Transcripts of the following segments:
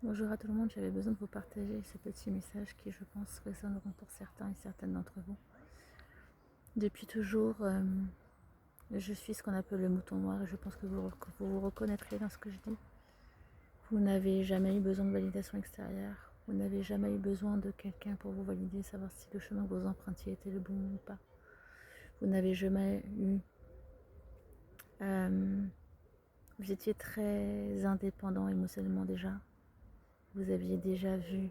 Bonjour à tout le monde, j'avais besoin de vous partager ce petit message qui, je pense, résonneront pour certains et certaines d'entre vous. Depuis toujours, je suis ce qu'on appelle le mouton noir et je pense que vous vous reconnaîtrez dans ce que je dis. Vous n'avez jamais eu besoin de validation extérieure, vous n'avez jamais eu besoin de quelqu'un pour vous valider, savoir si le chemin que vous empruntiez était le bon ou pas. Vous n'avez jamais eu... vous étiez très indépendant émotionnellement déjà. Vous aviez déjà vu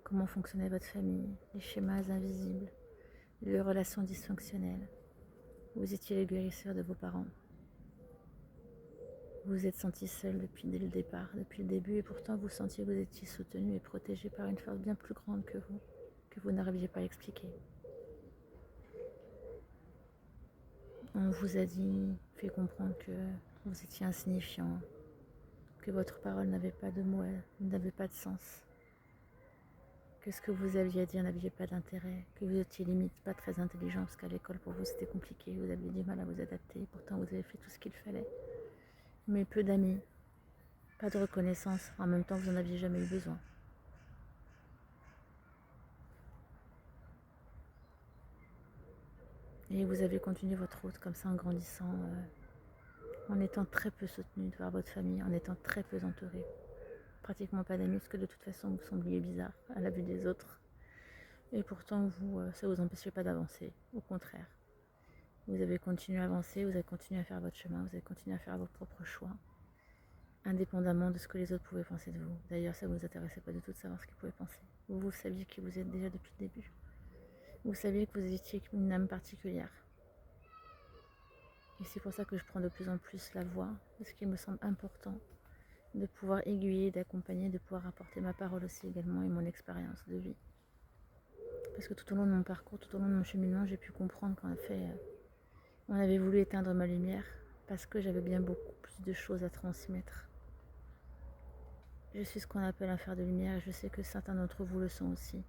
comment fonctionnait votre famille, les schémas invisibles, les relations dysfonctionnelles. Vous étiez le guérisseur de vos parents. Vous vous êtes senti seul dès le départ, depuis le début, et pourtant vous sentiez que vous étiez soutenu et protégé par une force bien plus grande que vous n'arriviez pas à expliquer. On vous a fait comprendre que vous étiez insignifiant, que votre parole n'avait pas de mots, n'avait pas de sens, que ce que vous aviez à dire n'avait pas d'intérêt, que vous étiez limite pas très intelligent parce qu'à l'école pour vous c'était compliqué, vous aviez du mal à vous adapter, pourtant vous avez fait tout ce qu'il fallait. Mais peu d'amis, pas de reconnaissance, en même temps vous n'en aviez jamais eu besoin. Et vous avez continué votre route comme ça en grandissant, en étant très peu soutenu par votre famille, en étant très peu entouré. Pratiquement pas d'amis parce que de toute façon vous sembliez bizarre à la vue des autres. Et pourtant ça vous empêchait pas d'avancer, au contraire. Vous avez continué à avancer, vous avez continué à faire votre chemin, vous avez continué à faire vos propres choix, indépendamment de ce que les autres pouvaient penser de vous. D'ailleurs, ça ne vous intéressait pas du tout de savoir ce qu'ils pouvaient penser. Vous saviez qui vous êtes déjà depuis le début. Vous saviez que vous étiez une âme particulière. Et c'est pour ça que je prends de plus en plus la voix, parce qu'il me semble important de pouvoir aiguiller, d'accompagner, de pouvoir apporter ma parole aussi également et mon expérience de vie. Parce que tout au long de mon parcours, tout au long de mon cheminement, j'ai pu comprendre qu'en fait, on avait voulu éteindre ma lumière parce que j'avais bien beaucoup plus de choses à transmettre. Je suis ce qu'on appelle un fer de lumière et je sais que certains d'entre vous le sont aussi.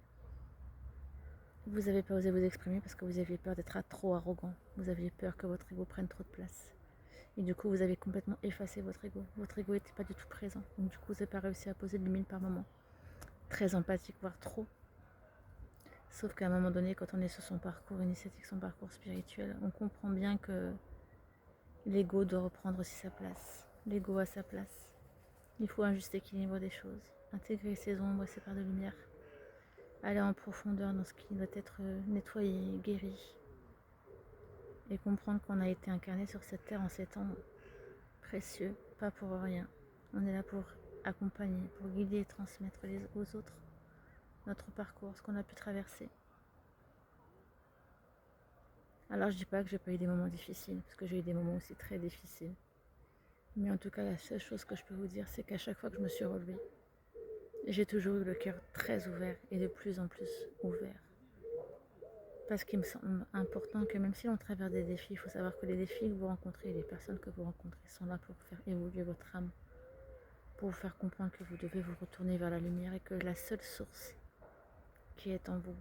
Vous n'avez pas osé vous exprimer parce que vous aviez peur d'être trop arrogant. Vous aviez peur que votre ego prenne trop de place. Et du coup, vous avez complètement effacé votre ego. Votre ego n'était pas du tout présent. Donc du coup, vous n'avez pas réussi à poser de limites par moment. Très empathique, voire trop. Sauf qu'à un moment donné, quand on est sur son parcours initiatique, son parcours spirituel, on comprend bien que l'ego doit reprendre aussi sa place. L'ego a sa place. Il faut un juste équilibre des choses. Intégrer ses ombres et ses parts de lumière. Aller en profondeur dans ce qui doit être nettoyé, guéri. Et comprendre qu'on a été incarné sur cette terre en ces temps précieux, pas pour rien. On est là pour accompagner, pour guider et transmettre aux autres notre parcours, ce qu'on a pu traverser. Alors je dis pas que j'ai pas eu des moments difficiles, parce que j'ai eu des moments aussi très difficiles. Mais en tout cas, la seule chose que je peux vous dire, c'est qu'à chaque fois que je me suis relevée, j'ai toujours eu le cœur très ouvert et de plus en plus ouvert. Parce qu'il me semble important que même si on traverse des défis, il faut savoir que les défis que vous rencontrez, les personnes que vous rencontrez sont là pour faire évoluer votre âme, pour vous faire comprendre que vous devez vous retourner vers la lumière et que la seule source qui est en vous,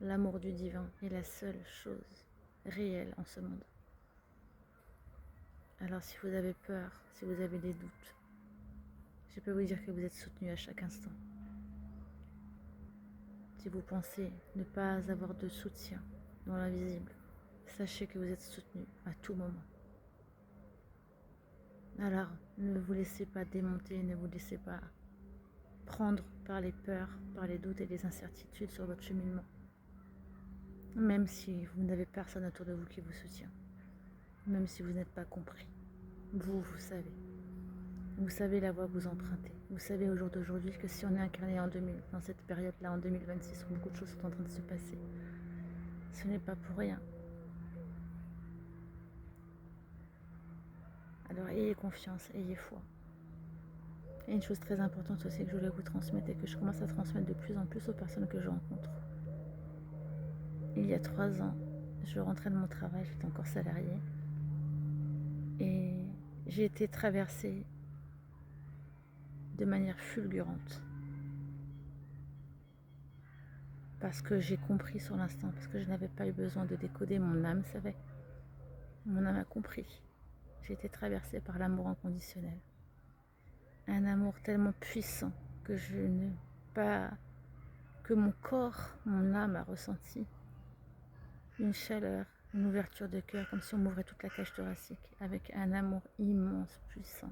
l'amour du divin, est la seule chose réelle en ce monde. Alors si vous avez peur, si vous avez des doutes, je peux vous dire que vous êtes soutenu à chaque instant. Si vous pensez ne pas avoir de soutien dans l'invisible, sachez que vous êtes soutenu à tout moment. Alors, ne vous laissez pas démonter, ne vous laissez pas prendre par les peurs, par les doutes et les incertitudes sur votre cheminement. Même si vous n'avez personne autour de vous qui vous soutient, même si vous n'êtes pas compris, vous savez. Vous savez la voie que vous empruntez. Vous savez au jour d'aujourd'hui que si on est incarné en 2000, dans cette période-là, en 2026, où beaucoup de choses sont en train de se passer, ce n'est pas pour rien. Alors ayez confiance, ayez foi. Et une chose très importante aussi que je voulais vous transmettre et que je commence à transmettre de plus en plus aux personnes que je rencontre. Il y a 3 ans, je rentrais de mon travail, j'étais encore salariée. Et j'ai été traversée de manière fulgurante. Parce que j'ai compris sur l'instant, parce que je n'avais pas eu besoin de décoder, mon âme savait. Mon âme a compris. J'ai été traversée par l'amour inconditionnel. un amour tellement puissant que je ne pas que mon corps, mon âme a ressenti une chaleur, une ouverture de cœur, comme si on m'ouvrait toute la cage thoracique, avec un amour immense, puissant,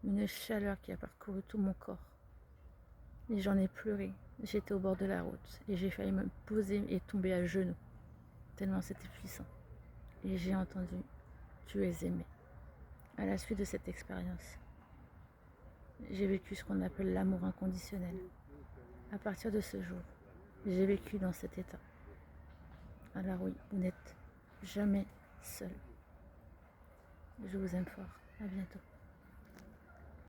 une chaleur qui a parcouru tout mon corps. Et j'en ai pleuré. J'étais au bord de la route et j'ai failli me poser et tomber à genoux, tellement c'était puissant. Et j'ai entendu « Tu es aimé ». À la suite de cette expérience, j'ai vécu ce qu'on appelle l'amour inconditionnel. À partir de ce jour, j'ai vécu dans cet état. Alors oui, vous n'êtes jamais seul. Je vous aime fort. À bientôt.